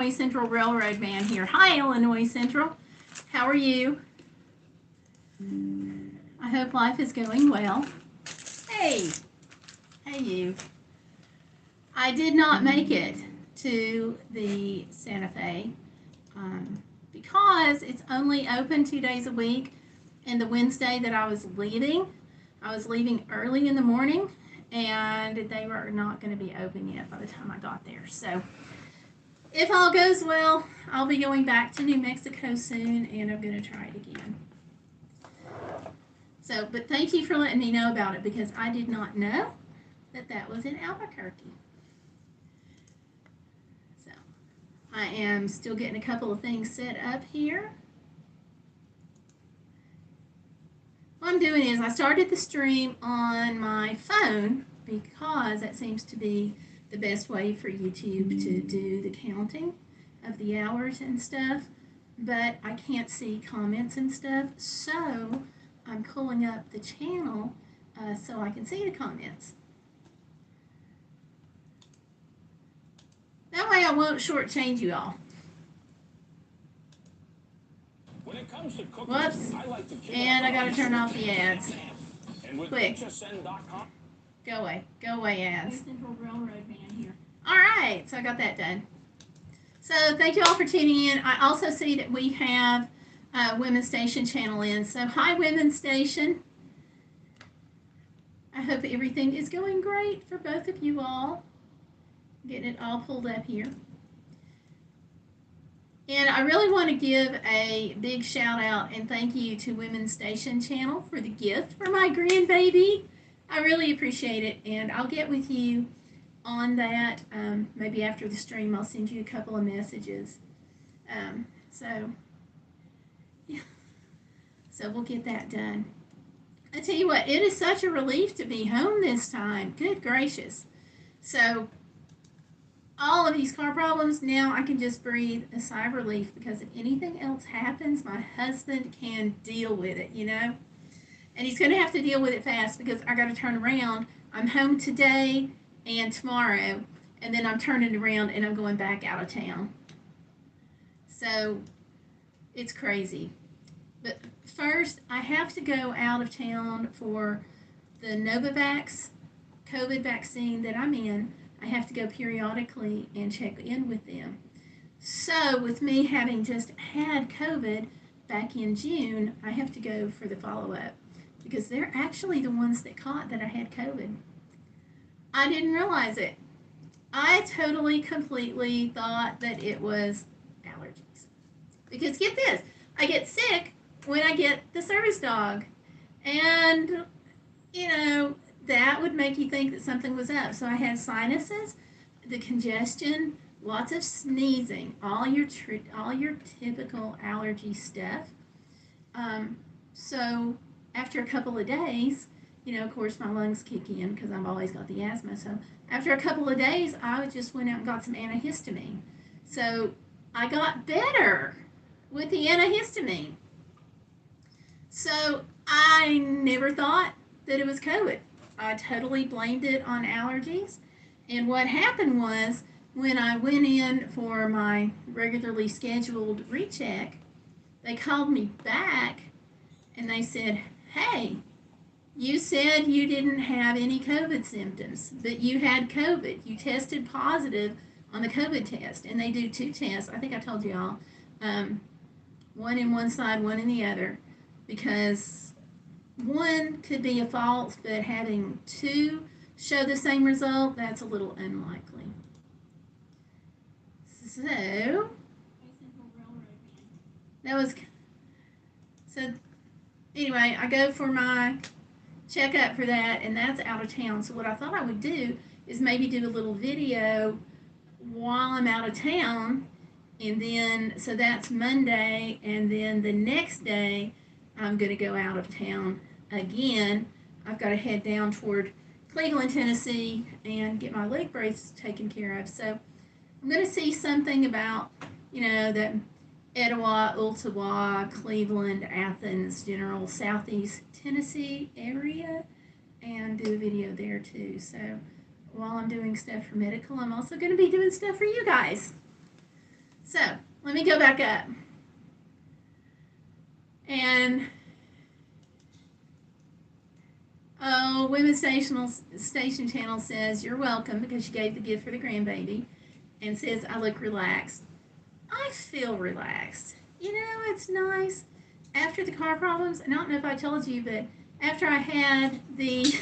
Illinois Central Railroad man here. Hi, Illinois Central. How are you? I hope life is going well. Hey, you. I did not make it to the Santa Fe because it's only open 2 days a week. And the Wednesday that I was leaving early in the morning, and they were not going to be open yet by the time I got there. So if all goes well, I'll be going back to New Mexico soon, and I'm going to try it again. So, but thank you for letting me know about it, because I did not know that was in Albuquerque. So, I am still getting a couple of things set up here. What I'm doing is I started the stream on my phone because that seems to be the best way for YouTube to do the counting of the hours and stuff, but I can't see comments and stuff, so I'm pulling up the channel so I can see the comments. That way I won't shortchange you all. When it comes to cooking, Whoops. And I gotta turn off the ads. Quick. Go away ads. Central Railroad man here. Alright, so I got that done. So thank you all for tuning in. I also see that we have Women's Station channel in. So hi, Women's Station. I hope everything is going great for both of you all. Getting it all pulled up here. And I really want to give a big shout out and thank you to Women's Station channel for the gift for my grandbaby. I really appreciate it, and I'll get with you on that. Maybe after the stream I'll send you a couple of messages. So we'll get that done. I tell you what, it is such a relief to be home this time. Good gracious. So all of these car problems, now I can just breathe a sigh of relief, because if anything else happens, my husband can deal with it, you know? And he's going to have to deal with it fast, because I got to turn around. I'm home today and tomorrow, and then I'm turning around and I'm going back out of town. So it's crazy. But first, I have to go out of town for the Novavax COVID vaccine that I'm in. I have to go periodically and check in with them. So with me having just had COVID back in June, I have to go for the follow-up, because they're actually the ones that caught that I had COVID. I didn't realize it. I totally, completely thought that it was allergies. Because get this, I get sick when I get the service dog. And, you know, that would make you think that something was up. So I had sinuses, the congestion, lots of sneezing, all your typical allergy stuff. So after a couple of days, you know, of course my lungs kick in because I've always got the asthma. So after a couple of days, I just went out and got some antihistamine. So I got better with the antihistamine. So I never thought that it was COVID. I totally blamed it on allergies. And what happened was, when I went in for my regularly scheduled recheck, they called me back and they said, hey, you said you didn't have any COVID symptoms, but you had COVID. You tested positive on the COVID test. And they do 2 tests. I think I told you all. One in one side, one in the other. Because one could be a false, but having 2 show the same result, that's a little unlikely. So, that was, so anyway, I go for my checkup for that, and that's out of town. So what I thought I would do is maybe do a little video while I'm out of town, and then, so that's Monday, and then the next day, I'm going to go out of town again. I've got to head down toward Cleveland, Tennessee, and get my leg brace taken care of. So I'm going to see something about, you know, the Etowah, Ooltewah, Cleveland, Athens, general Southeast Tennessee area, and do a video there too. So while I'm doing stuff for medical, I'm also going to be doing stuff for you guys. So let me go back up. And oh, Women's Station Channel says, you're welcome because you gave the gift for the grandbaby, and says, I look relaxed. I feel relaxed. You know, it's nice. After the car problems, and I don't know if I told you, but after I had the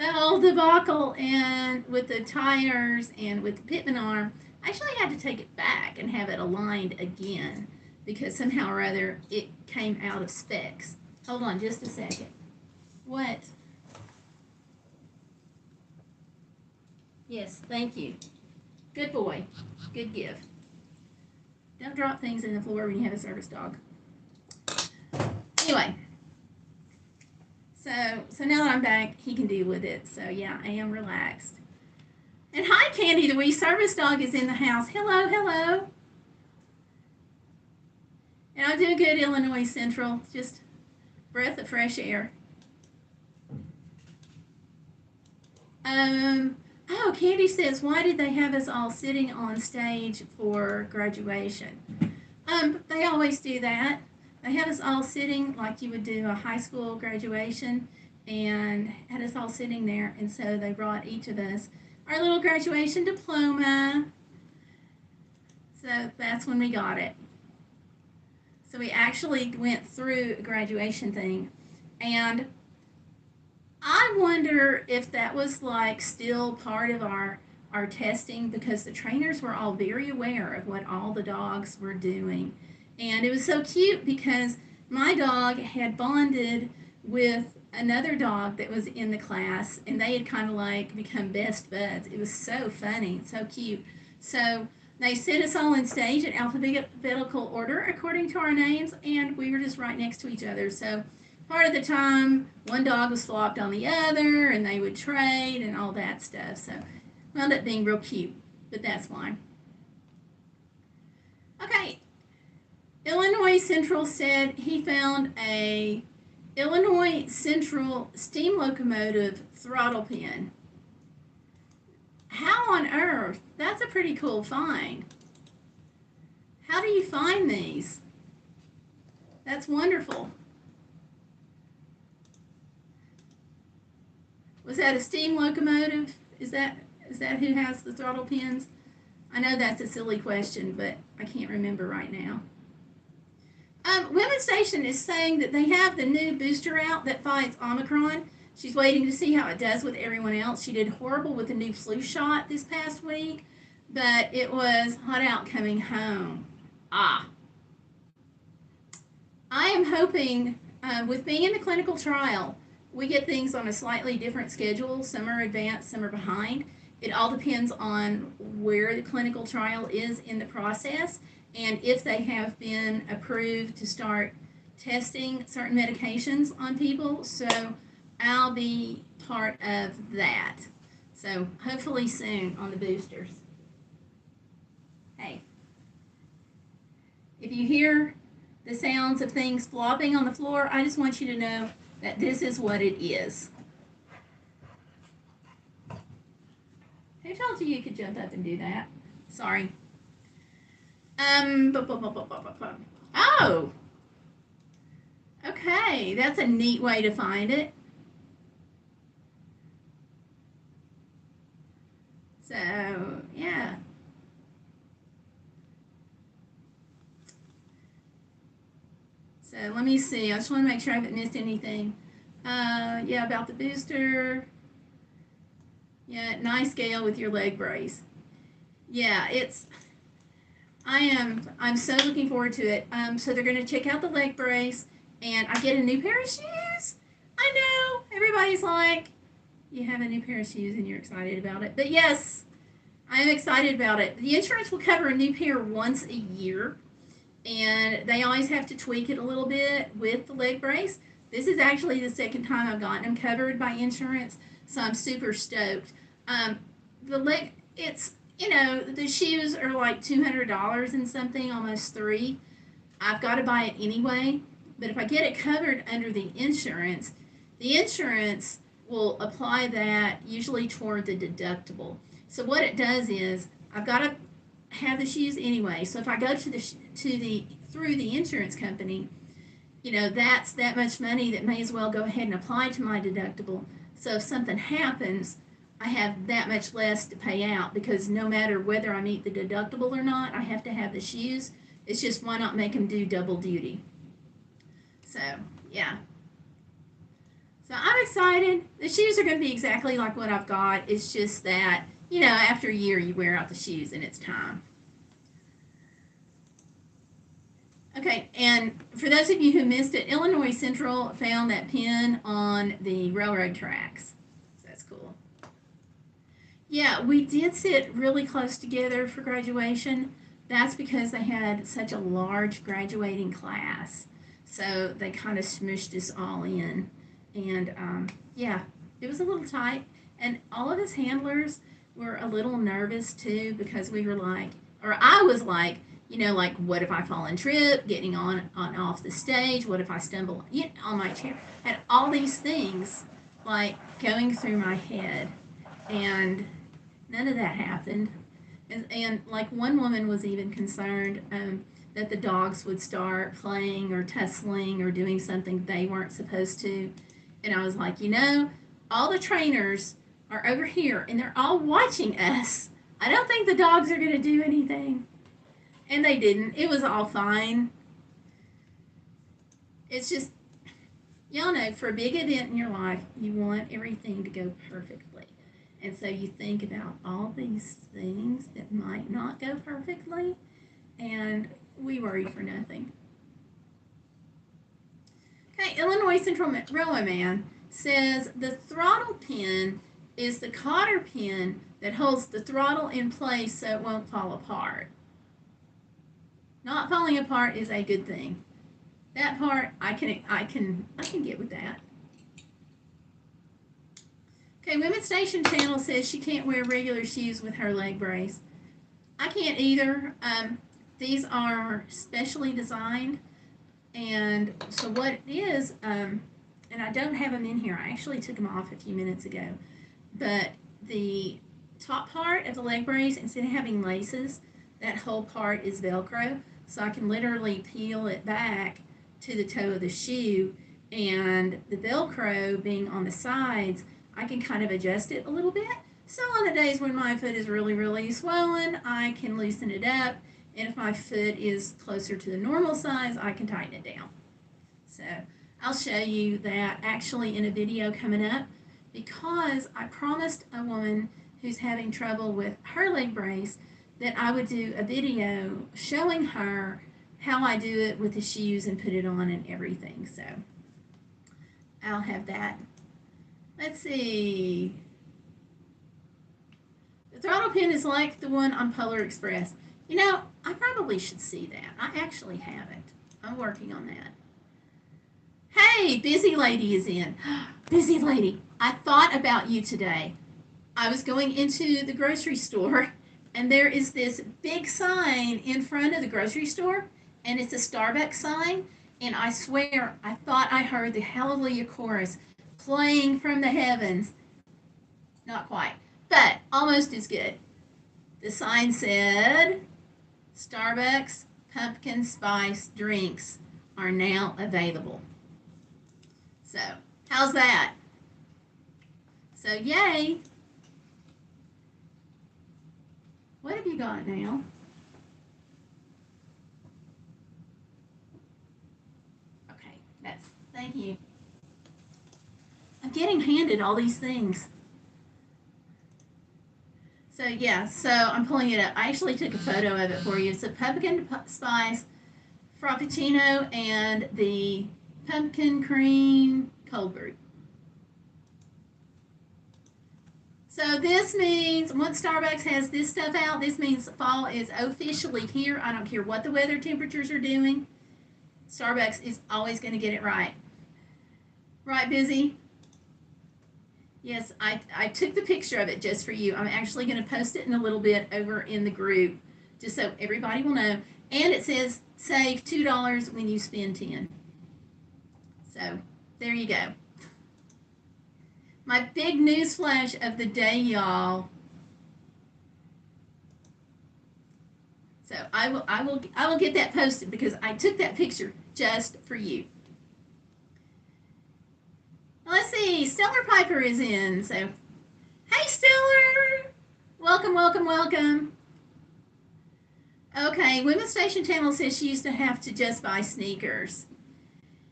whole debacle and with the tires and with the pitman arm, I actually had to take it back and have it aligned again because somehow or other it came out of specs. Hold on just a second. What? Yes, thank you. Good boy. Good gift. Don't drop things in the floor when you have a service dog. Anyway, so now that I'm back, he can deal with it. So yeah, I am relaxed. And hi, Candy, the wee service dog is in the house. Hello, hello. And I'm doing good, Illinois Central. Just breath of fresh air. Oh, Candy says, why did they have us all sitting on stage for graduation? They always do that. They had us all sitting like you would do a high school graduation and had us all sitting there. And so they brought each of us our little graduation diploma. So that's when we got it. So we actually went through a graduation thing. And I wonder if that was like still part of our testing because the trainers were all very aware of what all the dogs were doing. And it was so cute because my dog had bonded with another dog that was in the class and they had kind of like become best buds. It was so funny, so cute. So they set us all on stage in alphabetical order according to our names and we were just right next to each other. So part of the time, one dog was flopped on the other, and they would trade and all that stuff. So, wound up being real cute, but that's why. Okay, Illinois Central said he found a Illinois Central steam locomotive throttle pin. How on earth? That's a pretty cool find. How do you find these? That's wonderful. Was that a steam locomotive? Is that who has the throttle pins? I know that's a silly question, but I can't remember right now. Women's Station is saying that they have the new booster out that fights Omicron. She's waiting to see how it does with everyone else. She did horrible with the new flu shot this past week, but it was hot out coming home. I am hoping, with being in the clinical trial, we get things on a slightly different schedule. Some are advanced, some are behind. It all depends on where the clinical trial is in the process and if they have been approved to start testing certain medications on people. So I'll be part of that. So hopefully soon on the boosters. Hey, if you hear the sounds of things flopping on the floor, I just want you to know that this is what it is. Who told you could jump up and do that? Sorry. Oh! Okay, that's a neat way to find it. So, yeah. So let me see. I just want to make sure I haven't missed anything. Yeah, about the booster. Yeah, nice, Gayle, with your leg brace. Yeah, I'm so looking forward to it. So they're going to check out the leg brace, and I get a new pair of shoes. I know, everybody's like, you have a new pair of shoes and you're excited about it. But yes, I'm excited about it. The insurance will cover a new pair once a year, and they always have to tweak it a little bit with the leg brace. This is actually the second time I've gotten them covered by insurance, so I'm super stoked. It's, the shoes are like $200 and something, almost $300. I've got to buy it anyway, but if I get it covered under the insurance will apply that usually toward the deductible. So what it does is I've got have the shoes anyway. So if I go through the insurance company, that's that much money that may as well go ahead and apply to my deductible. So if something happens, I have that much less to pay out, because no matter whether I meet the deductible or not, I have to have the shoes. It's just, why not make them do double duty? So, yeah. So I'm excited. The shoes are going to be exactly like what I've got. It's just that, after a year you wear out the shoes and it's time. Okay, and for those of you who missed it, Illinois Central found that pin on the railroad tracks. So that's cool. Yeah, we did sit really close together for graduation. That's because they had such a large graduating class. So they kind of smushed us all in. And yeah, it was a little tight. And all of us handlers were a little nervous too, because we were like, or I was like, like, what if I fall and trip, getting on off the stage? What if I stumble on my chair? And all these things, like, going through my head. And none of that happened. And like, one woman was even concerned that the dogs would start playing or tussling or doing something they weren't supposed to. And I was like, all the trainers are over here, and they're all watching us. I don't think the dogs are going to do anything. And they didn't. It was all fine. It's just, y'all know, for a big event in your life, you want everything to go perfectly. And so you think about all these things that might not go perfectly, and we worry for nothing. Okay, Illinois Central Railway Man says the throttle pin is the cotter pin that holds the throttle in place so it won't fall apart. Not falling apart is a good thing. That part I can get with that. Okay, Women's Station Channel says she can't wear regular shoes with her leg brace. I can't either. These are specially designed, and so what it is, and I don't have them in here. I actually took them off a few minutes ago, but the top part of the leg brace, instead of having laces, that whole part is Velcro, so I can literally peel it back to the toe of the shoe, and the Velcro being on the sides, I can kind of adjust it a little bit. So on the days when my foot is really, really swollen, I can loosen it up. And if my foot is closer to the normal size, I can tighten it down. So I'll show you that actually in a video coming up, because I promised a woman who's having trouble with her leg brace that I would do a video showing her how I do it with the shoes and put it on and everything. So I'll have that. Let's see. The throttle pin is like the one on Polar Express. I probably should see that. I actually haven't. I'm working on that. Hey, Busy Lady is in. Busy Lady, I thought about you today. I was going into the grocery store, and there is this big sign in front of the grocery store, and it's a Starbucks sign, and I swear I thought I heard the Hallelujah chorus playing from the heavens. Not quite, but almost as good. The sign said, Starbucks pumpkin spice drinks are now available. So, how's that? So, yay. What have you got now? Okay, thank you. I'm getting handed all these things. So yeah, so I'm pulling it up. I actually took a photo of it for you. It's a pumpkin spice frappuccino and the pumpkin cream cold brew. So this means once Starbucks has this stuff out, this means fall is officially here. I don't care what the weather temperatures are doing. Starbucks is always going to get it right. Right, Busy? Yes, I took the picture of it just for you. I'm actually going to post it in a little bit over in the group, just so everybody will know. And it says save $2 when you spend $10. So there you go. My big news flash of the day, y'all. So I will get that posted because I took that picture just for you. Let's see, Stellar Piper is in. So, hey Stellar, welcome, welcome, welcome. Okay, Women's Station Channel says she used to have to just buy sneakers.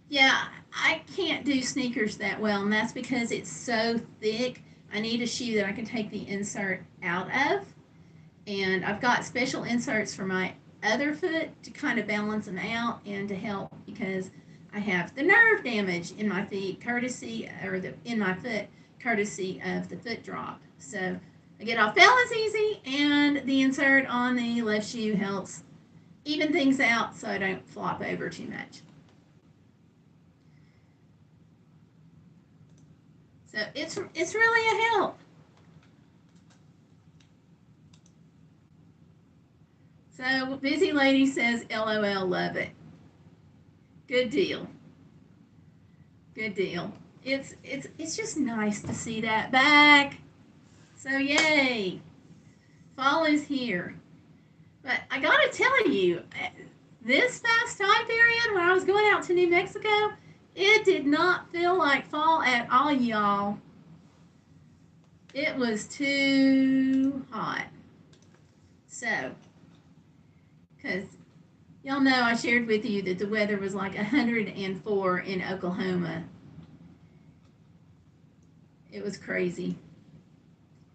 Yeah, I can't do sneakers that well, and that's because it's so thick. I need a shoe that I can take the insert out of. And I've got special inserts for my other foot to kind of balance them out and to help because I have the nerve damage in my feet in my foot courtesy of the foot drop. So I get off balance easy, and the insert on the left shoe helps even things out so I don't flop over too much. So it's really a help. So Busy Lady says, LOL, love it. Good deal. Good deal. It's just nice to see that back. So yay. Fall is here. But I gotta tell you, this past time period when I was going out to New Mexico, it did not feel like fall at all, y'all. It was too hot. So, because y'all know I shared with you that the weather was like 104 in Oklahoma. It was crazy.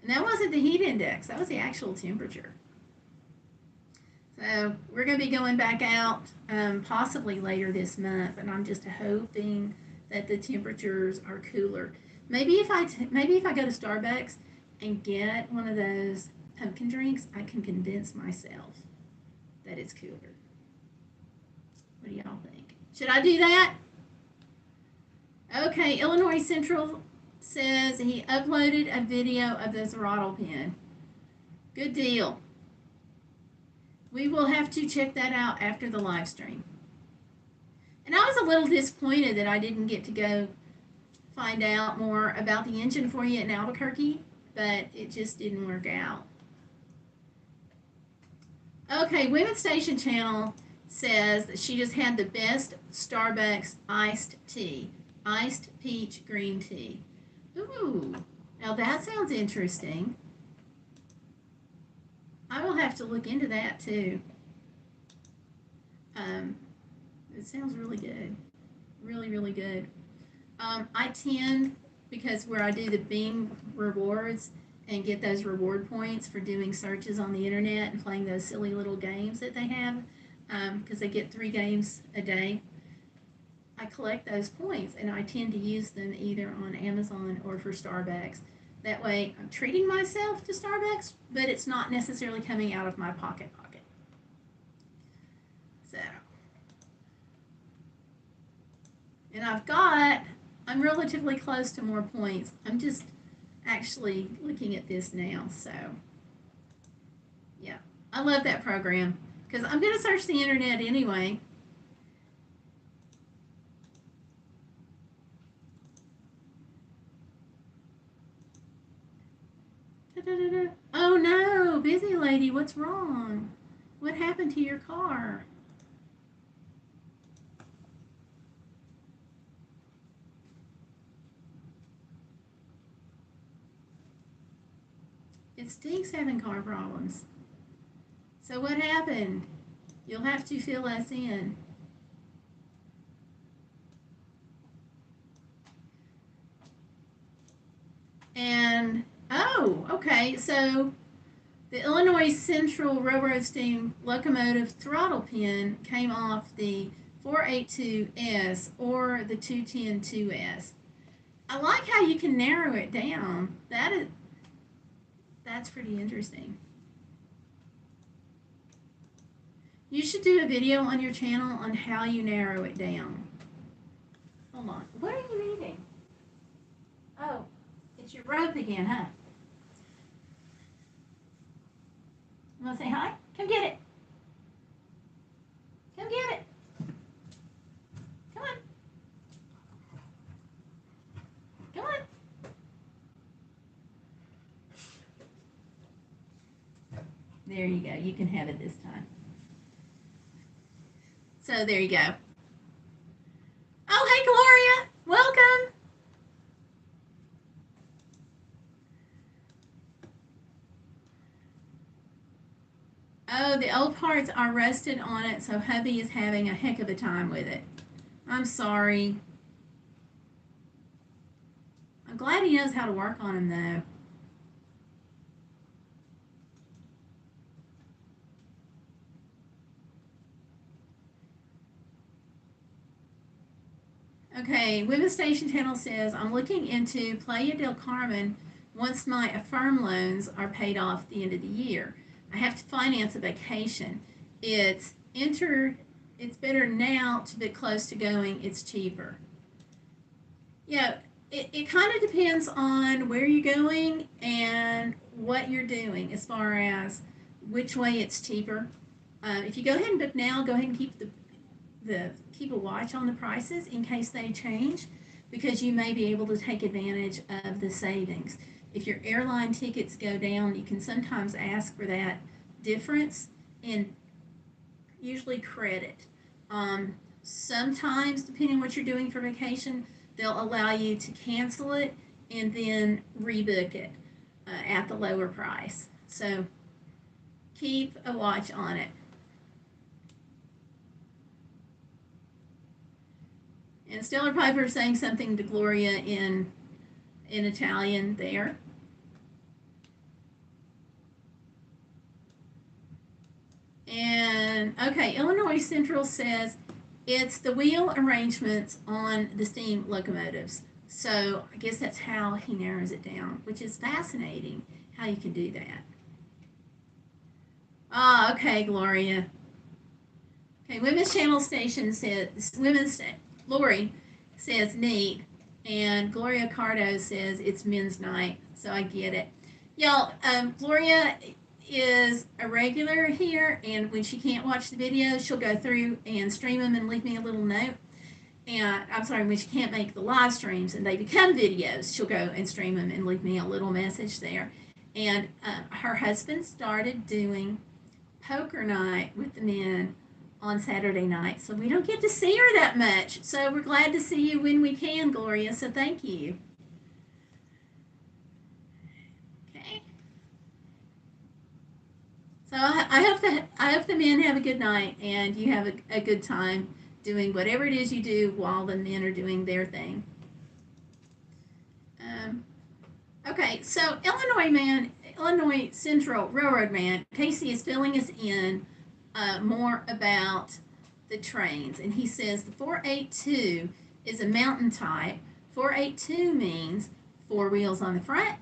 And that wasn't the heat index, that was the actual temperature. So we're going to be going back out possibly later this month, and I'm just hoping that the temperatures are cooler. Maybe if I go to Starbucks and get one of those pumpkin drinks, I can convince myself that it's cooler. What do y'all think? Should I do that? Okay, Illinois Central says he uploaded a video of the throttle pin. Good deal. We will have to check that out after the live stream. And I was a little disappointed that I didn't get to go find out more about the engine for you in Albuquerque, but it just didn't work out. Okay, Women's Station Channel says that she just had the best Starbucks iced tea. Iced peach green tea. Ooh, now that sounds interesting. I will have to look into that too. It sounds really good. Really, really good. I tend, because where I do the Bing rewards and get those reward points for doing searches on the internet and playing those silly little games that they have, because they get 3 games a day, I collect those points and I tend to use them either on Amazon or for Starbucks. That way I'm treating myself to Starbucks, but it's not necessarily coming out of my pocket. So, and I'm relatively close to more points. I'm just actually looking at this now. So, yeah, I love that program because I'm going to search the internet anyway. Oh no, Busy Lady, what's wrong? What happened to your car? It stinks having car problems. So what happened? You'll have to fill us in. And, oh, okay, so the Illinois Central Railroad Steam locomotive throttle pin came off the 482S or the 210-2S. I like how you can narrow it down. That's pretty interesting. You should do a video on your channel on how you narrow it down. Hold on. What are you reading? Oh, it's your robe again, huh? You want to say hi? Come get it. Come get it. Come on. Come on. There you go. You can have it this time. So there you go. Oh, hey, Gloria. Welcome. Oh, the old parts are rusted on it, so hubby is having a heck of a time with it. I'm sorry. I'm glad he knows how to work on them, though. Okay, Women's Station Channel says, I'm looking into Playa del Carmen once my Affirm loans are paid off at the end of the year. I have to finance a vacation. It's better now to be close to going. It's cheaper. Yeah, it kind of depends on where you're going and what you're doing as far as which way it's cheaper. If you go ahead and book now, go ahead and keep a watch on the prices in case they change, because you may be able to take advantage of the savings. If your airline tickets go down, you can sometimes ask for that difference and usually credit. Sometimes, depending on what you're doing for vacation, they'll allow you to cancel it and then rebook it at the lower price. So keep a watch on it. And Stellar Piper saying something to Gloria in Italian there. And okay, Illinois Central says it's the wheel arrangements on the steam locomotives. So I guess that's how he narrows it down, which is fascinating how you can do that. Ah, okay, Gloria. Okay, Women's Channel Station says, Lori says neat, and Gloria Cardo says it's men's night, so I get it. Y'all, Gloria is a regular here, and when she can't watch the videos, she'll go through and stream them and leave me a little note. And I'm sorry, when she can't make the live streams and they become videos, she'll go and stream them and leave me a little message there. And her husband started doing poker night with the men on Saturday night, so we don't get to see her that much. So we're glad to see you when we can, Gloria, so thank you. Okay. So I hope the men have a good night and you have a good time doing whatever it is you do while the men are doing their thing. Okay, so Illinois Central Railroad man, Casey is filling us in more about the trains, and he says the 482 is a mountain type. 482 means 4 wheels on the front,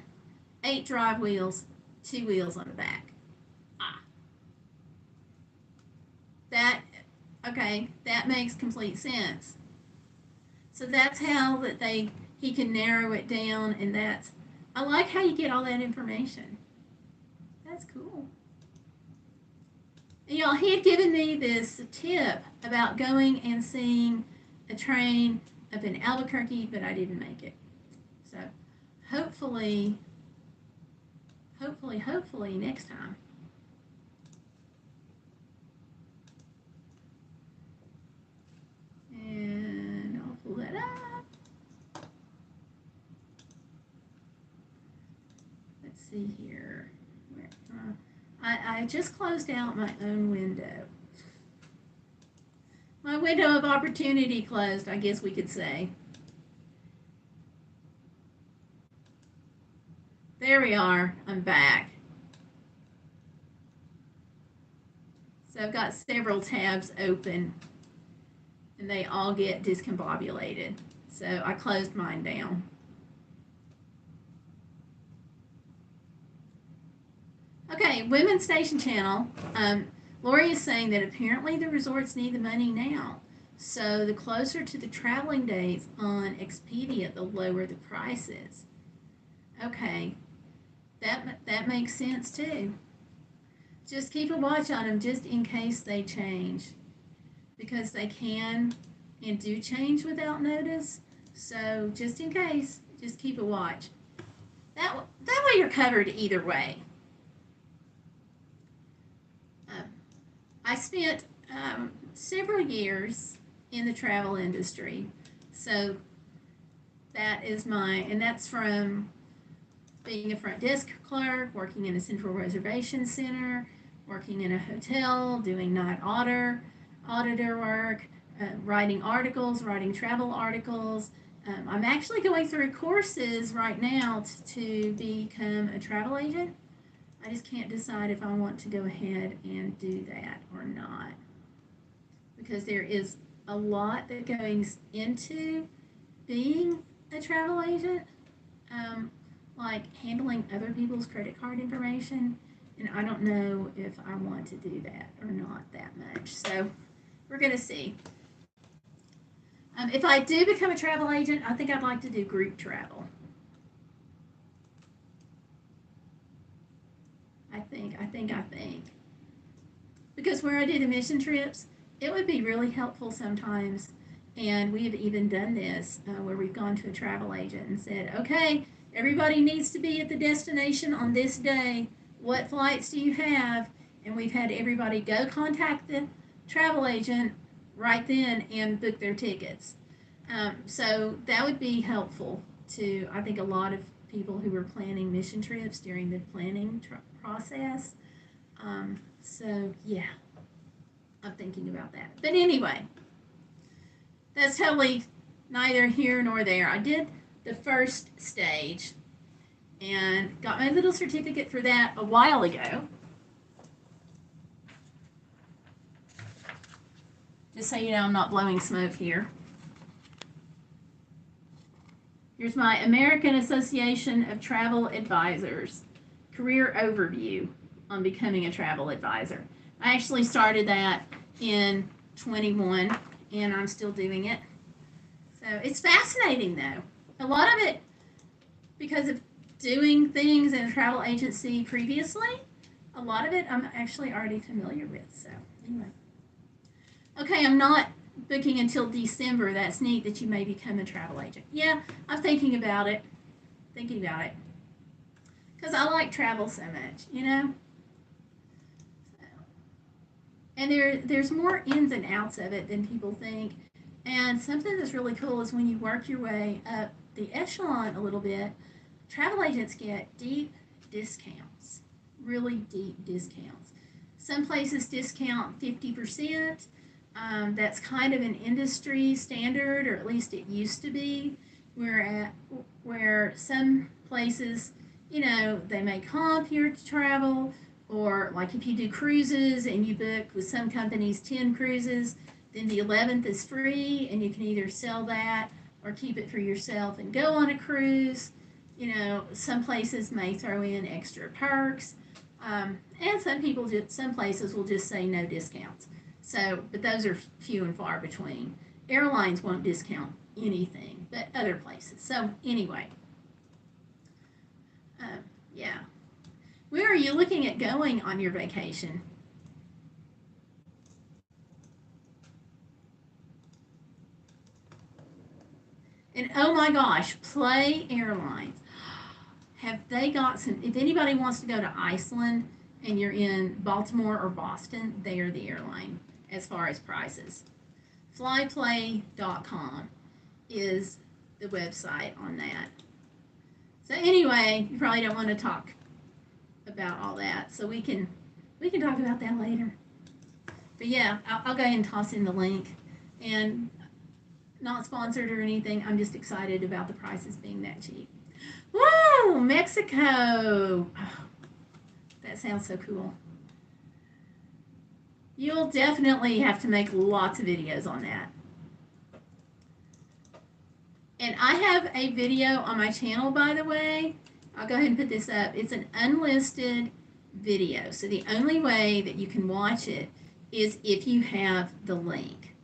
8 drive wheels, 2 wheels on the back. That makes complete sense. So that's how he can narrow it down, and I like how you get all that information. That's cool. And y'all, he had given me this tip about going and seeing a train up in Albuquerque, but I didn't make it. So hopefully next time. And I'll pull that up. Let's see here. I just closed out my own window. My window of opportunity closed, I guess we could say. There we are. I'm back. So I've got several tabs open, and they all get discombobulated. So I closed mine down. Okay, Women's Station Channel. Lori is saying that apparently the resorts need the money now. So the closer to the traveling days on Expedia, the lower the prices. Okay, that makes sense too. Just keep a watch on them just in case they change, because they can and do change without notice. So just in case, just keep a watch. That way you're covered either way. I spent several years in the travel industry. So that is and that's from being a front desk clerk, working in a central reservation center, working in a hotel, doing night auditor work, writing articles, writing travel articles. I'm actually going through courses right now to become a travel agent. I just can't decide if I want to go ahead and do that or not, because there is a lot that goes into being a travel agent, like handling other people's credit card information, and I don't know if I want to do that or not that much. So we're going to see. If I do become a travel agent, I think I'd like to do group travel. I think. Because where I do the mission trips, it would be really helpful sometimes. And we have even done this where we've gone to a travel agent and said, okay, everybody needs to be at the destination on this day. What flights do you have? And we've had everybody go contact the travel agent right then and book their tickets. So that would be helpful to, I think, a lot of people who were planning mission trips during the planning process. So, yeah, I'm thinking about that. But anyway, that's totally neither here nor there. I did the first stage and got my little certificate for that a while ago. Just so you know, I'm not blowing smoke here. Here's my American Association of Travel Advisors career overview on becoming a travel advisor. I actually started that in 21 and I'm still doing it. So it's fascinating though. A lot of it because of doing things in a travel agency previously, a lot of it I'm actually already familiar with. So anyway. Okay, I'm not booking until December. That's neat that you may become a travel agent. Yeah, I'm thinking about it. Because I like travel so much, you know? So, and there's more ins and outs of it than people think. And something that's really cool is when you work your way up the echelon a little bit, travel agents get deep discounts, really deep discounts. Some places discount 50%. That's kind of an industry standard, or at least it used to be, where some places, you know, they may comp your travel, or like if you do cruises and you book with some companies 10 cruises, then the 11th is free and you can either sell that or keep it for yourself and go on a cruise. You know, some places may throw in extra perks, and some places will just say no discounts. So, but those are few and far between. Airlines won't discount anything, but other places. So, anyway, yeah. Where are you looking at going on your vacation? And oh my gosh, Play Airlines. Have they got some? If anybody wants to go to Iceland and you're in Baltimore or Boston, they are the airline as far as prices. Flyplay.com is the website on that. So anyway, you probably don't want to talk about all that, so we can talk about that later. But yeah, I'll go ahead and toss in the link. And not sponsored or anything, I'm just excited about the prices being that cheap. Woo! Mexico! Oh, that sounds so cool. You'll definitely have to make lots of videos on that. And I have a video on my channel, by the way. I'll go ahead and put this up. It's an unlisted video. So the only way that you can watch it is if you have the link.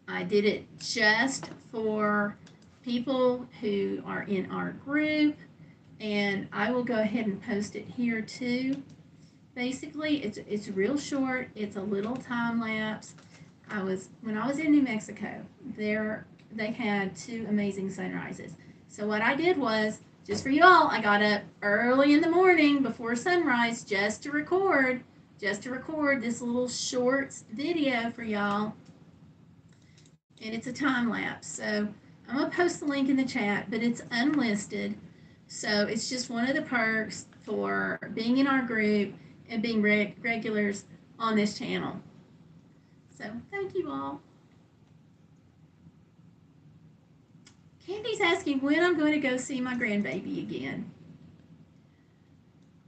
I did it just for people who are in our group, and I will go ahead and post it here too. Basically, it's real short. It's a little time lapse. When I was in New Mexico, they had 2 amazing sunrises. So what I did was, just for you all, I got up early in the morning before sunrise just to record just to record this little short video for y'all. And it's a time lapse. So I'm going to post the link in the chat, but it's unlisted. So it's just one of the perks for being in our group and being regulars on this channel. So thank you all. Candy's asking when I'm going to go see my grandbaby again.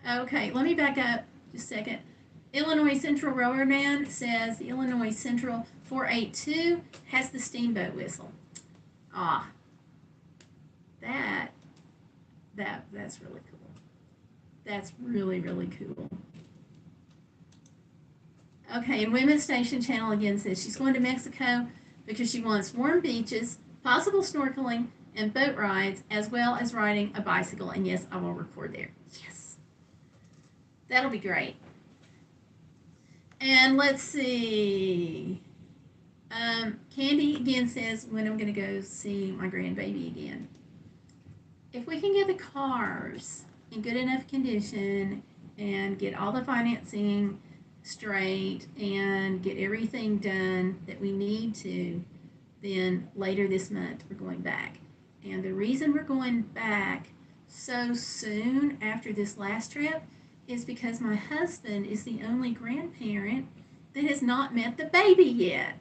Okay, let me back up just a second. Illinois Central Railroad Man says the Illinois Central 482 has the steamboat whistle. Ah, that's really cool. That's really, really cool. Okay, and Women's Station Channel again says she's going to Mexico because she wants warm beaches, possible snorkeling, and boat rides, as well as riding a bicycle. And yes, I will record there. Yes. That'll be great. And let's see. Candy again says when I'm going to go see my grandbaby again. If we can get the cars in good enough condition and get all the financing straight and get everything done that we need to, then later this month we're going back. And the reason we're going back so soon after this last trip is because my husband is the only grandparent that has not met the baby yet.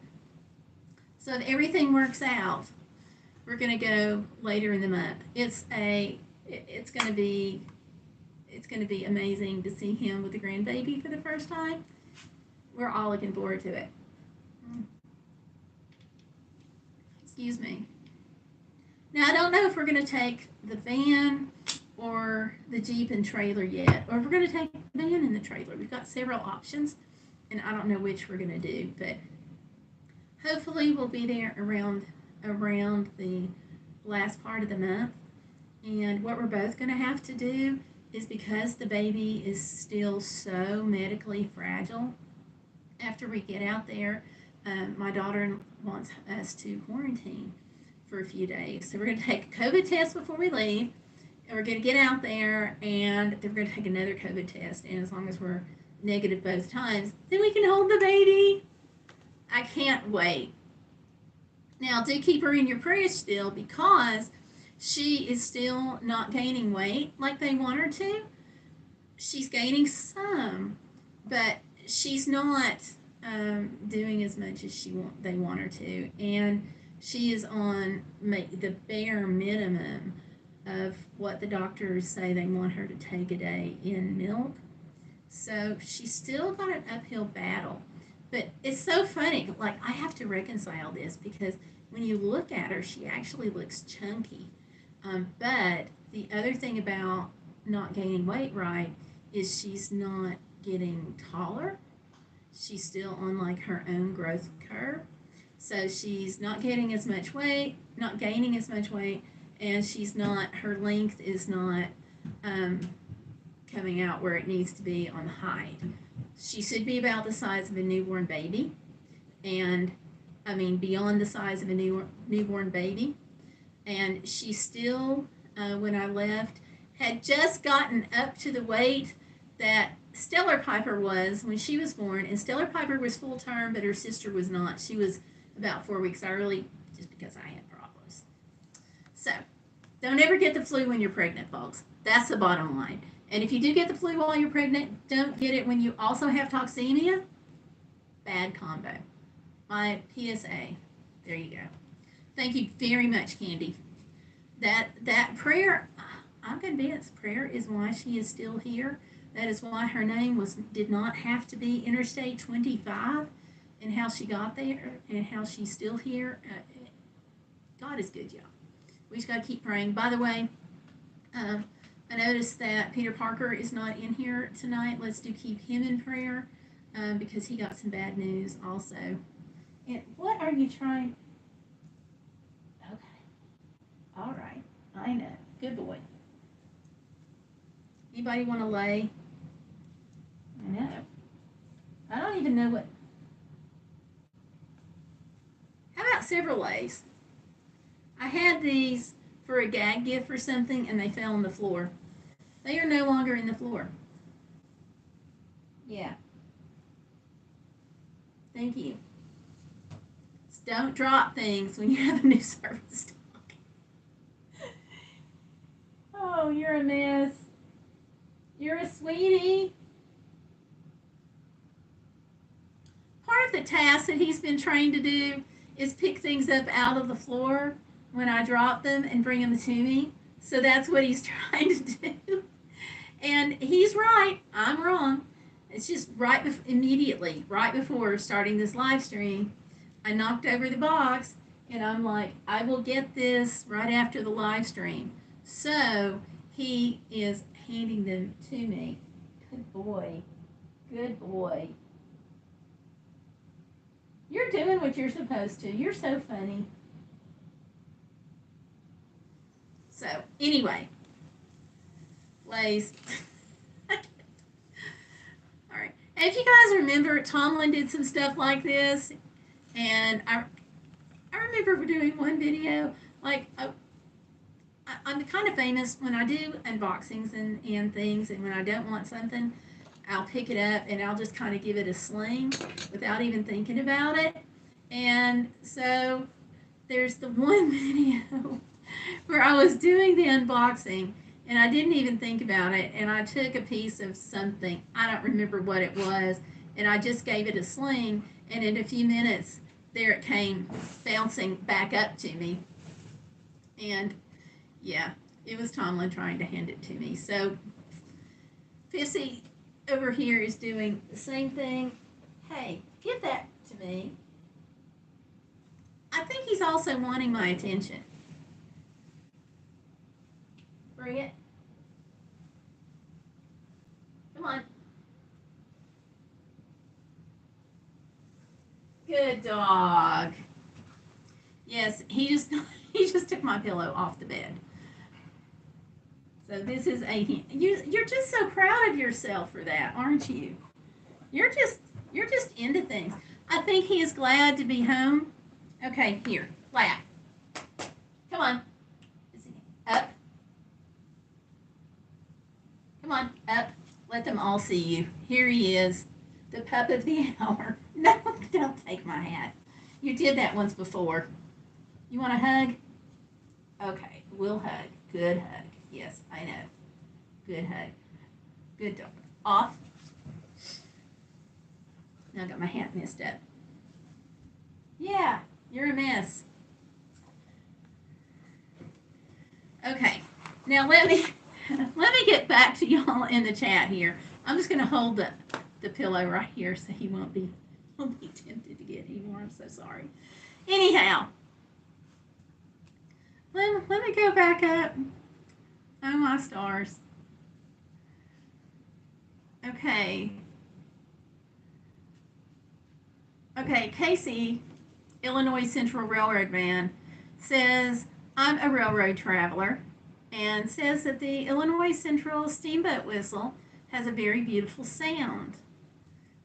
So if everything works out, we're going to go later in the month. It's going to be amazing to see him with the grandbaby for the first time. We're all looking forward to it. Excuse me. Now, I don't know if we're going to take the van or the Jeep and trailer yet, or if we're going to take the van and the trailer. We've got several options, and I don't know which we're going to do, but hopefully we'll be there around the last part of the month. And what we're both going to have to do is, because the baby is still so medically fragile, after we get out there, my daughter wants us to quarantine for a few days. So we're going to take a COVID test before we leave, and we're going to get out there, and then we're going to take another COVID test. And as long as we're negative both times, then we can hold the baby. I can't wait. Now, do keep her in your prayers still, because she is still not gaining weight like they want her to. She's gaining some, but she's not doing as much as they want her to. And she is on the bare minimum of what the doctors say they want her to take a day in milk. So she's still got an uphill battle. But it's so funny. Like, I have to reconcile this, because when you look at her, she actually looks chunky. But the other thing about not gaining weight right is she's not getting taller. She's still on like her own growth curve. So she's not getting as much weight, not gaining as much weight, and her length is not coming out where it needs to be on the height. She should be about the size of a newborn baby, and I mean beyond the size of a newborn baby. And she still, when I left, had just gotten up to the weight that Stellar Piper was when she was born. And Stellar Piper was full term, but her sister was not. She was about 4 weeks early, just because I had problems. So don't ever get the flu when you're pregnant, folks. That's the bottom line. And if you do get the flu while you're pregnant, don't get it when you also have toxemia. Bad combo. My PSA. There you go. Thank you very much, Candy. That prayer, I'm convinced prayer is why she is still here. That is why her name did not have to be Interstate 25, and how she got there and how she's still here. God is good, y'all. We just got to keep praying. By the way, I noticed that Peter Parker is not in here tonight. Let's keep him in prayer, because he got some bad news also. And what are you trying? Okay. All right. I know. Good boy. Anybody want to lay? I know. I don't even know what. How about several lays? I had these for a gag gift or something, and they fell on the floor. They are no longer in the floor. Yeah. Thank you. Just don't drop things when you have a new service dog. Oh, you're a mess. You're a sweetie. Part of the task that he's been trained to do is pick things up out of the floor when I drop them and bring them to me. So that's what he's trying to do. And he's right. I'm wrong. It's just immediately, right before starting this live stream, I knocked over the box and I'm like, I will get this right after the live stream. So he is handing them to me. Good boy. Good boy. You're doing what you're supposed to. You're so funny. So, anyway. Lays. All right. If you guys remember, Tomlin did some stuff like this. And I remember doing one video. Like, I'm kind of famous when I do unboxings and things. And when I don't want something, I'll pick it up and I'll just kind of give it a sling without even thinking about it. And so there's the one video where I was doing the unboxing and I didn't even think about it. And I took a piece of something, I don't remember what it was, and I just gave it a sling. And in a few minutes, there it came bouncing back up to me. And yeah, it was Tomlin trying to hand it to me. So Pissy over here is doing the same thing. Hey, give that to me. I think he's also wanting my attention. Bring it. Come on. Good dog. Yes, he just took my pillow off the bed. So this is you're just so proud of yourself for that, aren't you? You're just into things. I think he is glad to be home. Okay, here, lap. Come on. Up. Come on, up. Let them all see you. Here he is, the pup of the hour. No, don't take my hat. You did that once before. You want a hug? Okay, we'll hug. Good hug. Yes, I know. Good hug. Good dog. Off. Now I got my hat messed up. Yeah, you're a mess. Okay, now let me get back to y'all in the chat here. I'm just gonna hold the pillow right here so he won't be tempted to get anymore. I'm so sorry. Anyhow, let me go back up. Oh my stars. Okay. Okay, Casey, Illinois Central Railroad man, says, I'm a railroad traveler, and says that the Illinois Central steamboat whistle has a very beautiful sound.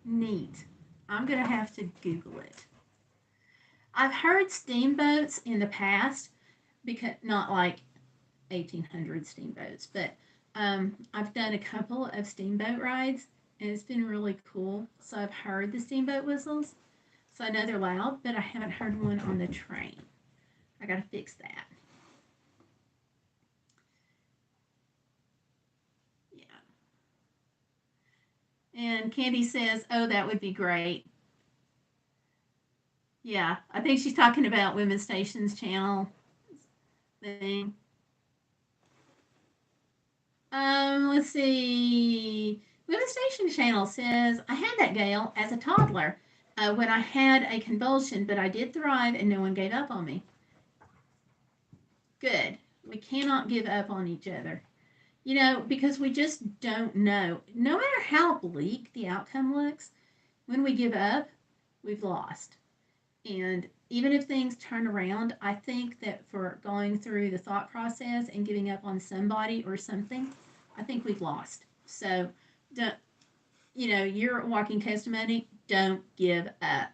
Neat. I'm going to have to Google it. I've heard steamboats in the past, because not like 1800 steamboats, but I've done a couple of steamboat rides, and it's been really cool. So I've heard the steamboat whistles. So I know they're loud, but I haven't heard one on the train. I got to fix that. Yeah. And Candy says, oh, that would be great. Yeah, I think she's talking about Women's Station's channel thing. Let's see. Women's Station channel says, I had that, Gayle, as a toddler. When I had a convulsion, but I did thrive and no one gave up on me. Good. We cannot give up on each other. You know, because we just don't know. No matter how bleak the outcome looks, when we give up, we've lost. And even if things turn around, I think that for going through the thought process and giving up on somebody or something, I think we've lost. So, you're walking testimony. Don't give up.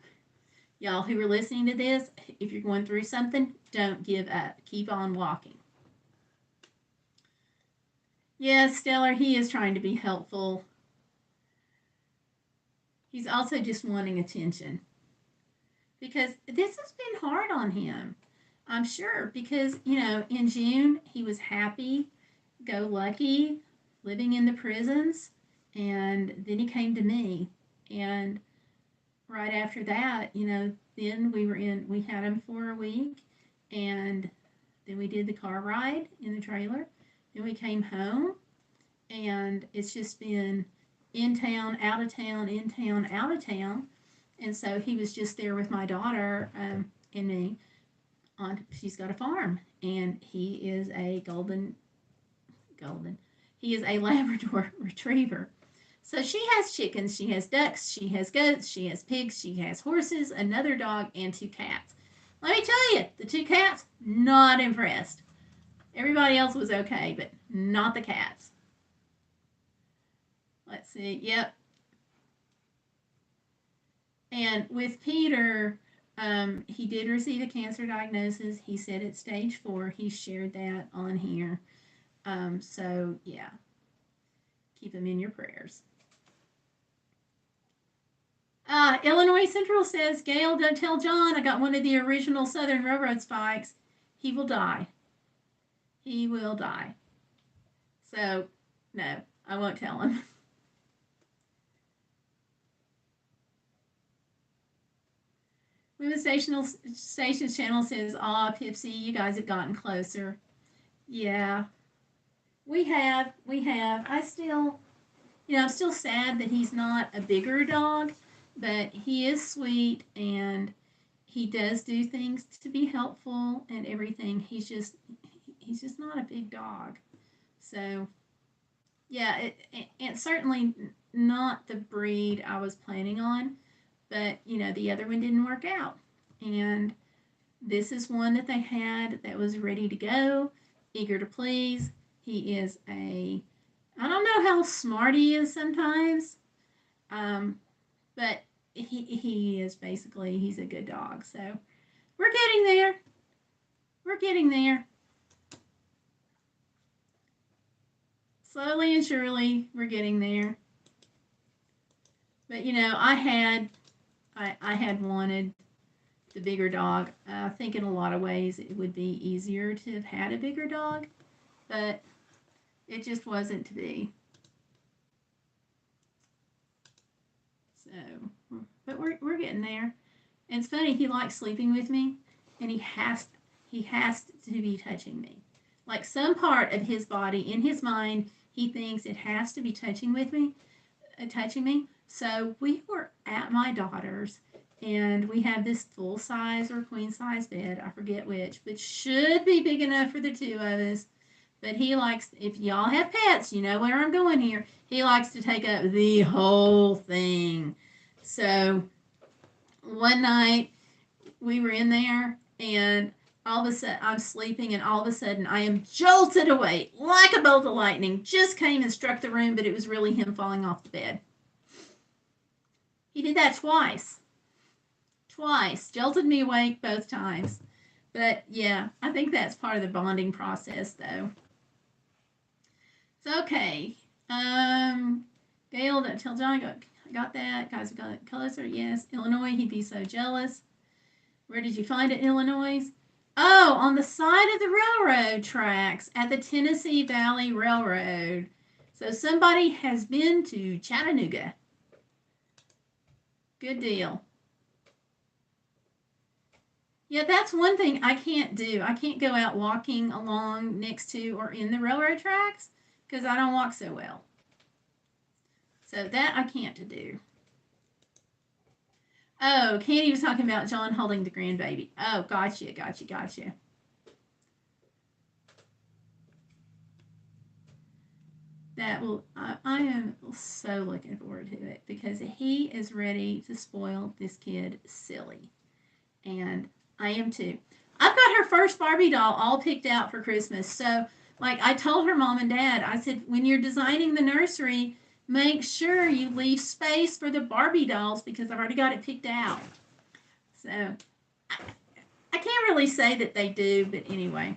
Y'all who are listening to this, if you're going through something, don't give up. Keep on walking. Yes, Stellar, he is trying to be helpful. He's also just wanting attention. because this has been hard on him. I'm sure because, in June he was happy, go lucky, living in the prisons, and then he came to me. And right after that, then we had him for a week, and then we did the car ride in the trailer. Then we came home, and it's just been in town, out of town, in town, out of town. And so he was just there with my daughter and me. She's got a farm, and he is a golden. He is a Labrador Retriever. So she has chickens, she has ducks, she has goats, she has pigs, she has horses, another dog, and 2 cats. Let me tell you, the 2 cats, not impressed. Everybody else was okay, but not the cats. Let's see, yep. And with Peter, he did receive a cancer diagnosis. He said it's stage 4. He shared that on here. So, yeah, keep him in your prayers. Illinois Central says, Gayle, don't tell John I got one of the original Southern Railroad spikes. He will die. He will die. So, no, I won't tell him. Women's Stations channel says, Pipsy, you guys have gotten closer. Yeah, we have. I'm still sad that he's not a bigger dog, but he is sweet and he does do things to be helpful and everything. He's just not a big dog. So, yeah, it's certainly not the breed I was planning on, but the other one didn't work out. And this is one that they had that was ready to go, eager to please. He is I don't know how smart he is sometimes, but he is basically, he's a good dog. So we're getting there. We're getting there. Slowly and surely, we're getting there. But I had wanted the bigger dog. I think in a lot of ways it would be easier to have had a bigger dog, but it just wasn't to be. So, but we're getting there. And it's funny, he likes sleeping with me, and he has to be touching me. Like some part of his body, in his mind, he thinks it has to be touching me. So we were at my daughter's, and we have this full size or queen size bed. I forget which, but should be big enough for the 2 of us. But he likes, if y'all have pets, you know where I'm going here. He likes to take up the whole thing. So one night we were in there, and all of a sudden I'm sleeping, and all of a sudden I am jolted awake like a bolt of lightning. Just came and struck the room, but it was really him falling off the bed. He did that twice. Jolted me awake both times. But yeah, I think that's part of the bonding process, though. So, okay. Gayle, don't tell John I got that. Guys have got it closer. Yes. Illinois, he'd be so jealous. Where did you find it in Illinois? Oh, on the side of the railroad tracks at the Tennessee Valley Railroad. So somebody has been to Chattanooga. Good deal. Yeah, that's one thing I can't do. I can't go out walking along next to or in the railroad tracks because I don't walk so well. So that I can't do. Oh, Candy was talking about John holding the grandbaby. Oh, gotcha. That will, I am so looking forward to it because he is ready to spoil this kid silly. And I am too. I've got her first Barbie doll all picked out for Christmas. So, like I told her mom and dad, I said, when you're designing the nursery, make sure you leave space for the Barbie dolls because I've already got it picked out. So, I can't really say that they do, but anyway.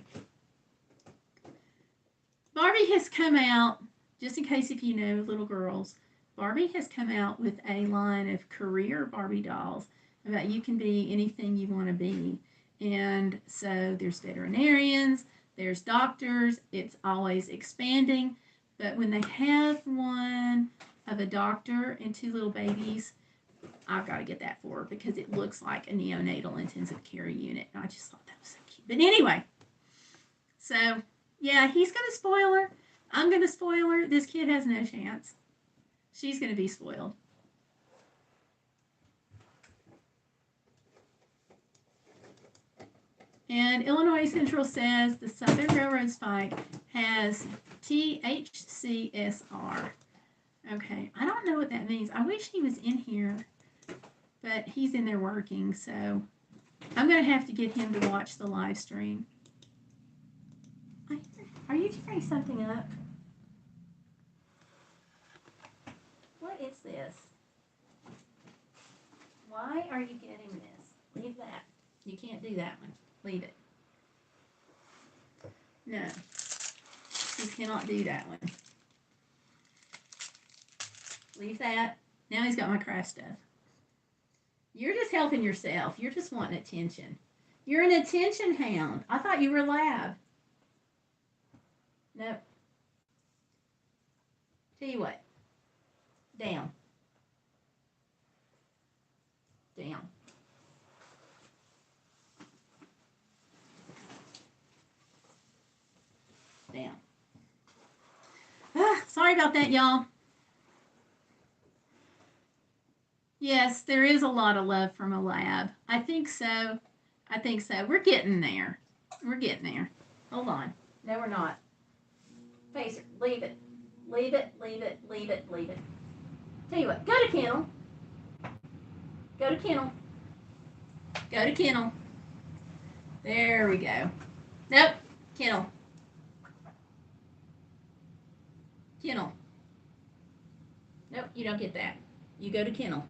Barbie has come out, just in case if you know little girls, Barbie has come out with a line of career Barbie dolls. about you can be anything you want to be. And so there's veterinarians, there's doctors, it's always expanding. But when they have one of a doctor and two little babies, I've got to get that for her because it looks like a neonatal intensive care unit. And I just thought that was so cute. But anyway, so yeah, he's going to spoil her. I'm going to spoil her. This kid has no chance. She's going to be spoiled. And Illinois Central says the Southern Railroad Spike has THCSR. Okay, I don't know what that means. I wish he was in here, but he's in there working, so I'm going to have to get him to watch the live stream. Are you tearing something up? What is this? Why are you getting this? Leave that. You can't do that one. Leave it. No. You cannot do that one. Leave that. Now he's got my craft stuff. You're just helping yourself. You're just wanting attention. You're an attention hound. I thought you were lab. Nope. Tell you what. Down. Down. Down. Sorry about that, y'all. Yes, there is a lot of love from a lab. I think so. I think so. We're getting there. We're getting there. Hold on. No, we're not. Pacer, leave it. Leave it, leave it, leave it, leave it. Tell you what, go to kennel. Go to kennel. Go to kennel. There we go. Nope, kennel. Kennel. Nope, you don't get that. You go to kennel.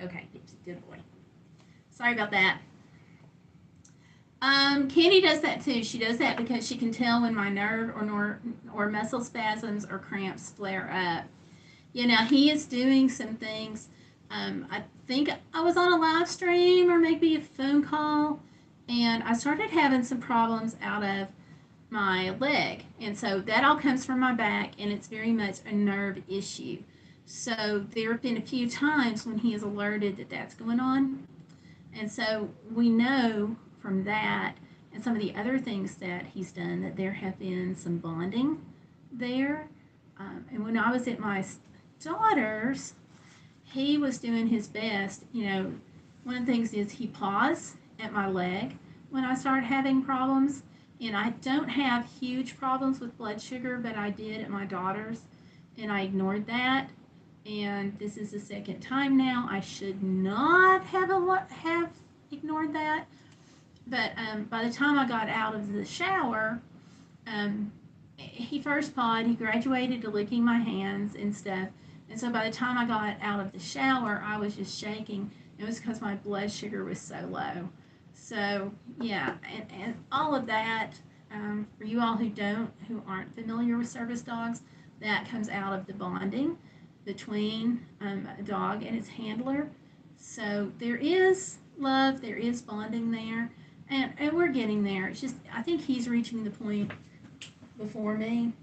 Okay, good boy. Sorry about that. Candy does that too. She does that because she can tell when my nerve or muscle spasms or cramps flare up. You know, he is doing some things. I think I was on a live stream or maybe a phone call, and I started having some problems out of my leg. And so that all comes from my back, and it's very much a nerve issue. So there have been a few times when he is alerted that that's going on. And so we know from that and some of the other things that he's done that there have been some bonding there. And when I was at my daughter's, he was doing his best. You know, one of the things is he paws at my leg when I start having problems. And I don't have huge problems with blood sugar, but I did at my daughter's, and I ignored that. And this is the second time now. I should not have ignored that. But by the time I got out of the shower, he first pawed. He graduated to licking my hands and stuff. And so by the time I got out of the shower, I was just shaking. It was because my blood sugar was so low. So yeah, and all of that, for you all who aren't familiar with service dogs, that comes out of the bonding between a dog and its handler. So there is love, there is bonding there, and we're getting there. It's just, I think he's reaching the point before me.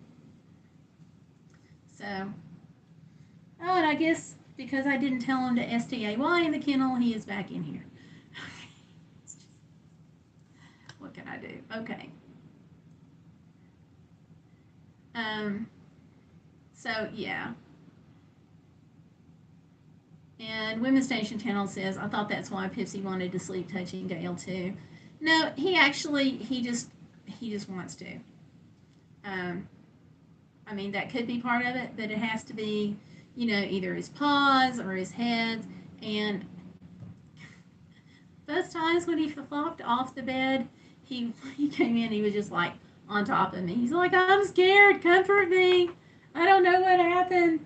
So, oh, and I guess because I didn't tell him to stay in the kennel, he is back in here. What can I do? Okay. So yeah. And Women's Station Channel says, I thought that's why Pipsy wanted to sleep touching Gayle too. No, he just wants to. I mean, that could be part of it, but it has to be, you know, either his paws or his head. And both times when he flopped off the bed, he came in, he was just like on top of me. He's like, I'm scared, comfort me. I don't know what happened.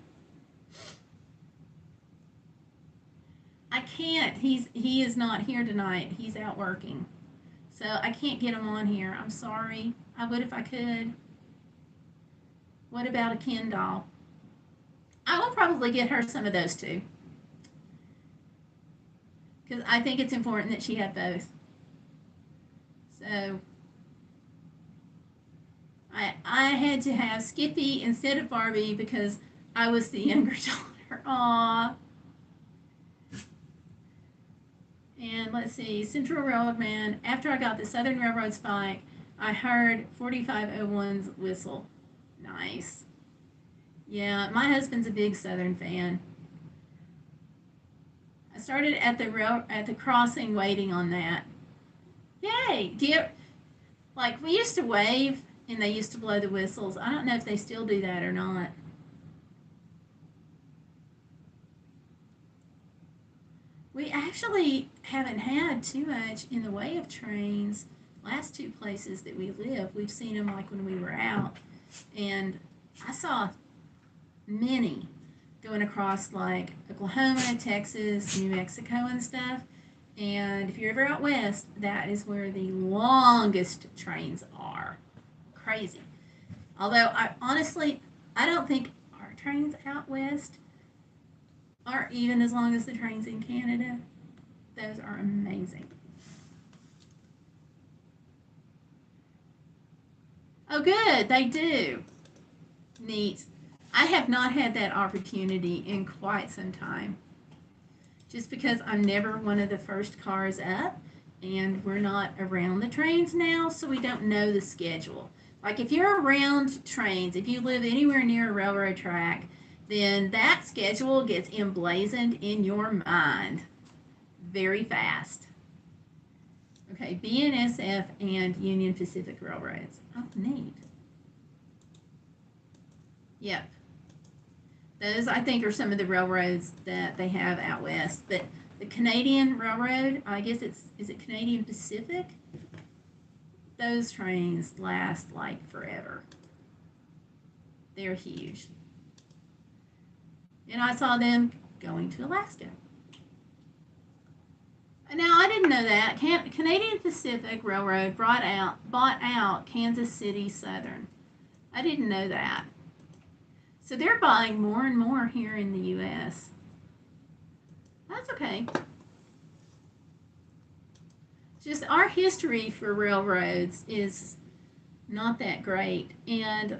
I can't. He is not here tonight. He's out working. So I can't get him on here. I'm sorry. I would if I could. What about a Ken doll? I will probably get her some of those too, because I think it's important that she have both. So I had to have Skippy instead of Barbie because I was the younger daughter. Aww. And let's see, Central Railroad, after I got the Southern Railroad Spike, I heard 4501's whistle. Nice. Yeah, my husband's a big Southern fan. I started at the crossing waiting on that. Yay! Like, we used to wave and they used to blow the whistles. I don't know if they still do that or not. We actually haven't had too much in the way of trains. Last two places that we live, we've seen them like when we were out. And I saw many going across like Oklahoma, Texas, New Mexico and stuff. And if you're ever out west, that is where the longest trains are. Crazy. Although I don't think our trains out west are even as long as the trains in Canada. Those are amazing. Oh, good. They do. Neat. I have not had that opportunity in quite some time. Just because I'm never one of the first cars up, and we're not around the trains now, so we don't know the schedule. Like if you're around trains, if you live anywhere near a railroad track, then that schedule gets emblazoned in your mind very fast. Okay, BNSF and Union Pacific Railroads. Oh, neat. Yep. Those, I think, are some of the railroads that they have out west. But the Canadian Railroad, I guess is it Canadian Pacific? Those trains last like forever. They're huge. And I saw them going to Alaska. Now, I didn't know that. Canadian Pacific Railroad bought out Kansas City Southern. I didn't know that. So they're buying more and more here in the U.S. That's okay. Just our history for railroads is not that great. And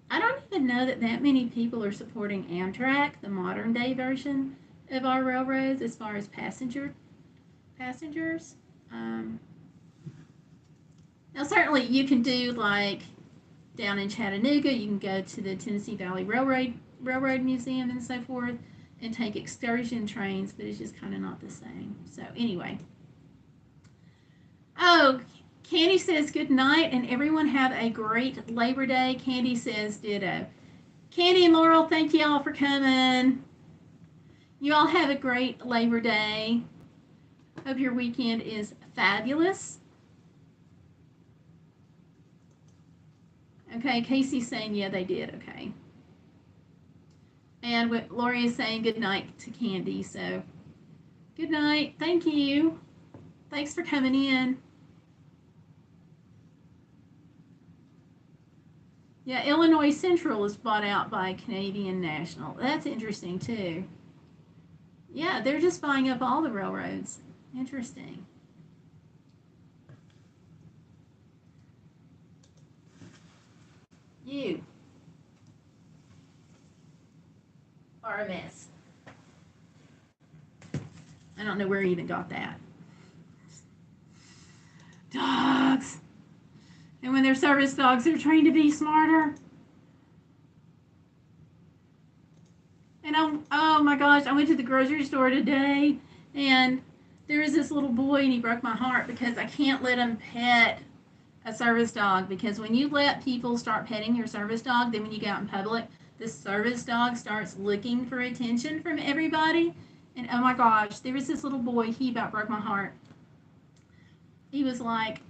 I don't even know that many people are supporting Amtrak, the modern day version of our railroads, as far as passengers. Now, certainly you can do like down in Chattanooga, you can go to the Tennessee Valley Railroad Museum and so forth and take excursion trains, but it's just kind of not the same. So anyway. Oh, Candy says good night and everyone have a great Labor Day. Candy says ditto. Candy and Laurel, thank you all for coming. You all have a great Labor Day. Hope your weekend is fabulous. Okay, Casey's saying, yeah, they did. Okay. And what Lori is saying, good night to Candy. So, good night. Thank you. Thanks for coming in. Yeah, Illinois Central is bought out by Canadian National. That's interesting, too. Yeah, they're just buying up all the railroads. Interesting. You are a mess. I don't know where you even got that. Dogs. And when they're service dogs, they're trained to be smarter. And oh my gosh, I went to the grocery store today, and there is this little boy, and he broke my heart because I can't let him pet a service dog, because when you let people start petting your service dog, then when you go out in public, the service dog starts looking for attention from everybody. And oh my gosh, there was this little boy, he about broke my heart. He was like,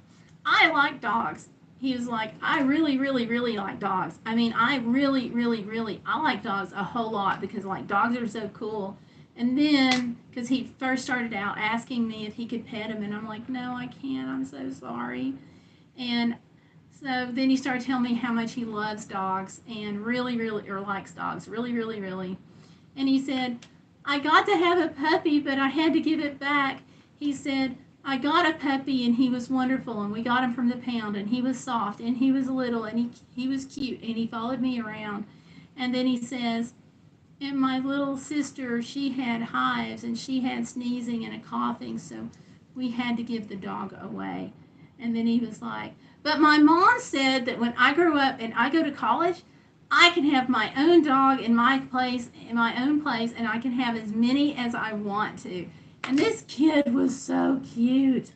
I like dogs. He was like, I really, really, really like dogs. I mean, I like dogs a whole lot because like dogs are so cool. And then, because he first started out asking me if he could pet him, and I'm like, no, I can't. I'm so sorry. And So then he started telling me how much he loves dogs and really, really, or likes dogs, really, really, really. And he said, I got to have a puppy, but I had to give it back. He said, I got a puppy and he was wonderful and we got him from the pound and he was soft and he was little and he was cute and he followed me around. And then he says, and my little sister, she had hives and she had sneezing and a coughing, so we had to give the dog away. And then he was like, but my mom said that when I grow up and I go to college, I can have my own dog in my place, and I can have as many as I want to. And this kid was so cute.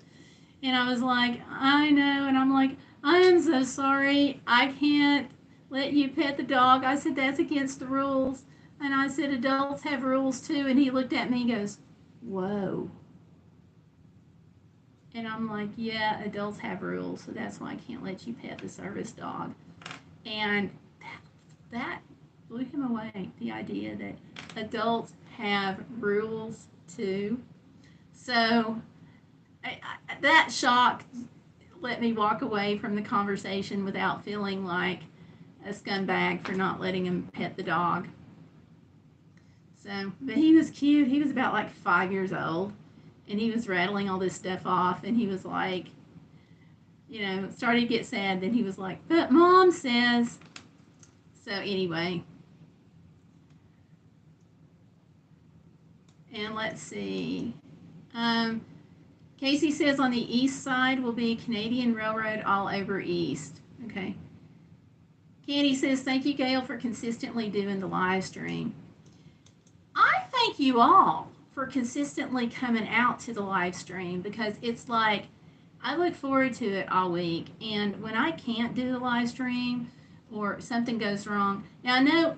And I was like, I know. And I'm like, I am so sorry. I can't let you pet the dog. I said, that's against the rules. And I said, adults have rules too. And he looked at me and goes, whoa. And I'm like, yeah, adults have rules. So that's why I can't let you pet the service dog. And that blew him away, the idea that adults have rules too. So that shock let me walk away from the conversation without feeling like a scumbag for not letting him pet the dog. So, but he was cute. He was about like 5 years old, and he was rattling all this stuff off, and he was like, started to get sad. Then he was like, but Mom says. So anyway, and let's see. Casey says on the east side will be Canadian Railroad all over east. Okay. Candy says, thank you, Gayle, for consistently doing the live stream. I thank you all for consistently coming out to the live stream, because it's like I look forward to it all week. And when I can't do the live stream or something goes wrong, now I know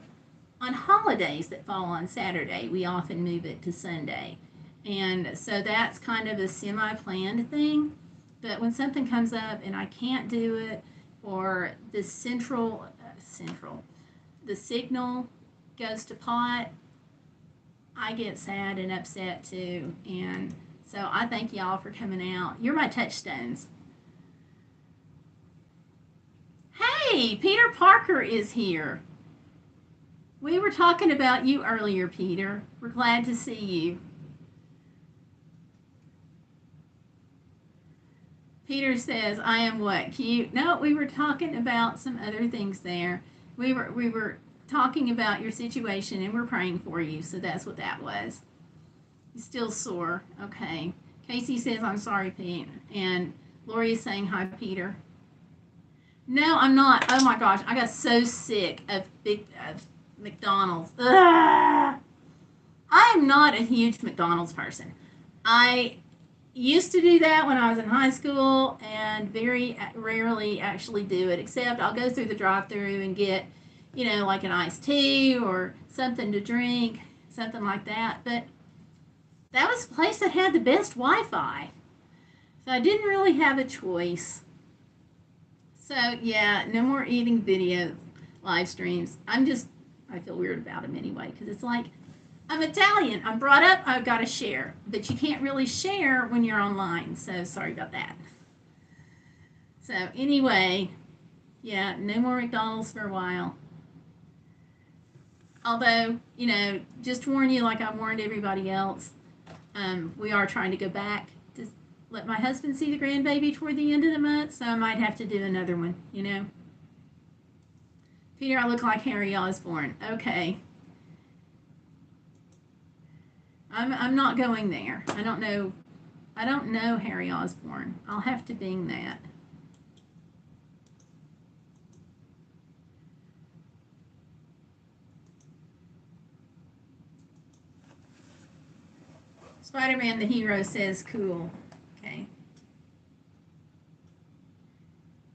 on holidays that fall on Saturday, we often move it to Sunday. And so that's kind of a semi-planned thing. But when something comes up and I can't do it, or the the signal goes to pot, I get sad and upset too. And so I thank y'all for coming out. You're my touchstones. Hey, Peter Parker is here. We were talking about you earlier, Peter. We're glad to see you. Peter says, I am what? Cute? No, we were talking about some other things there. We were talking about your situation, and we're praying for you. So that's what that was. You're still sore. Okay. Casey says, I'm sorry, Pete. And Lori is saying, hi, Peter. No, I'm not. Oh, my gosh. I got so sick of McDonald's. Ugh. I am not a huge McDonald's person. I used to do that when I was in high school, and very rarely actually do it, except I'll go through the drive-thru and get, like an iced tea or something to drink, something like that. But that was the place that had the best Wi-Fi. So I didn't really have a choice. So yeah, no more eating video live streams. I feel weird about them anyway, because it's like, I'm Italian. I'm brought up, I've got to share. But you can't really share when you're online. So sorry about that. So anyway, yeah, no more McDonald's for a while. Although, just to warn you, like I warned everybody else, we are trying to go back to let my husband see the grandbaby toward the end of the month. So I might have to do another one, Peter, I look like Harry Osborn. Okay. I'm not going there. I don't know Harry Osborn. I'll have to Bing that. Spider-Man the hero says cool. Okay.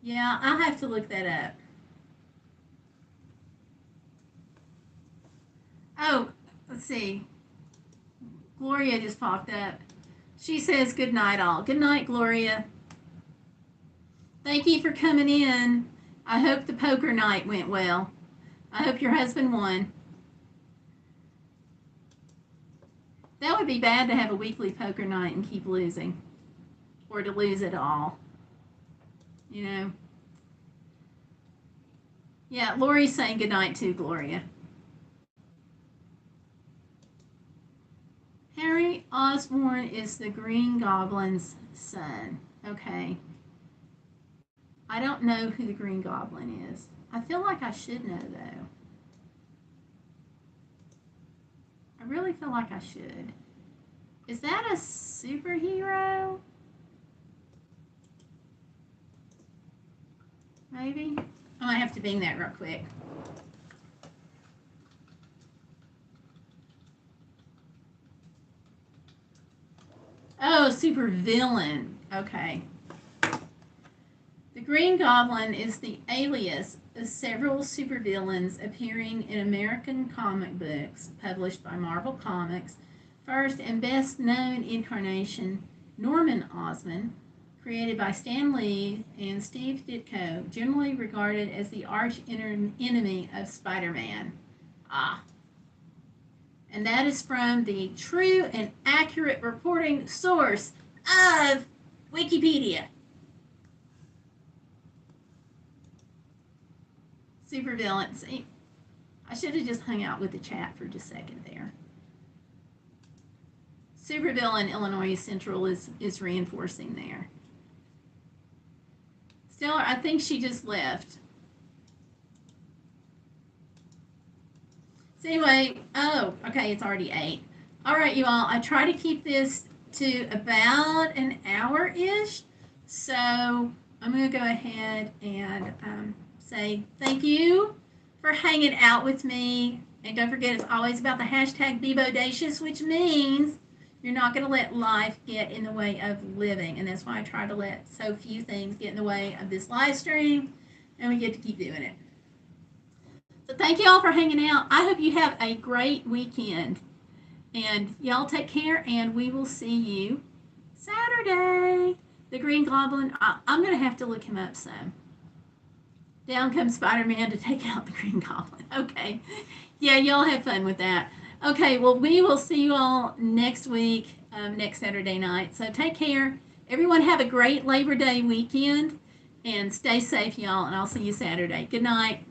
Yeah, I'll have to look that up. Oh, let's see. Gloria just popped up. She says, good night, all. Good night, Gloria. Thank you for coming in. I hope the poker night went well. I hope your husband won. That would be bad to have a weekly poker night and keep losing. Or to lose it all. Yeah, Lori's saying goodnight too, Gloria. Harry Osborn is the Green Goblin's son. Okay. I don't know who the Green Goblin is. I feel like I should know, though. I really feel like I should. Is that a superhero? Maybe? I might have to Bing that real quick. Oh, super villain. Okay. The Green Goblin is the alias of several supervillains appearing in American comic books published by Marvel Comics. First and best known incarnation, Norman Osborn, created by Stan Lee and Steve Ditko, generally regarded as the arch enemy of Spider-Man. And that is from the true and accurate reporting source of Wikipedia. Supervillain. See, I should have just hung out with the chat for just a second there. Supervillain Illinois Central is reinforcing there. Stellar, I think she just left. So anyway, oh, okay, it's already 8. All right, you all, I try to keep this to about an hour-ish. So I'm going to go ahead and say thank you for hanging out with me. And don't forget, it's always about the hashtag Be Bodacious, which means you're not going to let life get in the way of living. And that's why I try to let so few things get in the way of this live stream. And we get to keep doing it. So thank you all for hanging out. I hope you have a great weekend. And y'all take care, and we will see you Saturday. The Green Goblin, I'm going to have to look him up some. Down comes Spider-Man to take out the Green Goblin. Okay. Yeah, y'all have fun with that. Okay, well, we will see you all next week, next Saturday night. So take care. Everyone have a great Labor Day weekend, and stay safe, y'all, and I'll see you Saturday. Good night.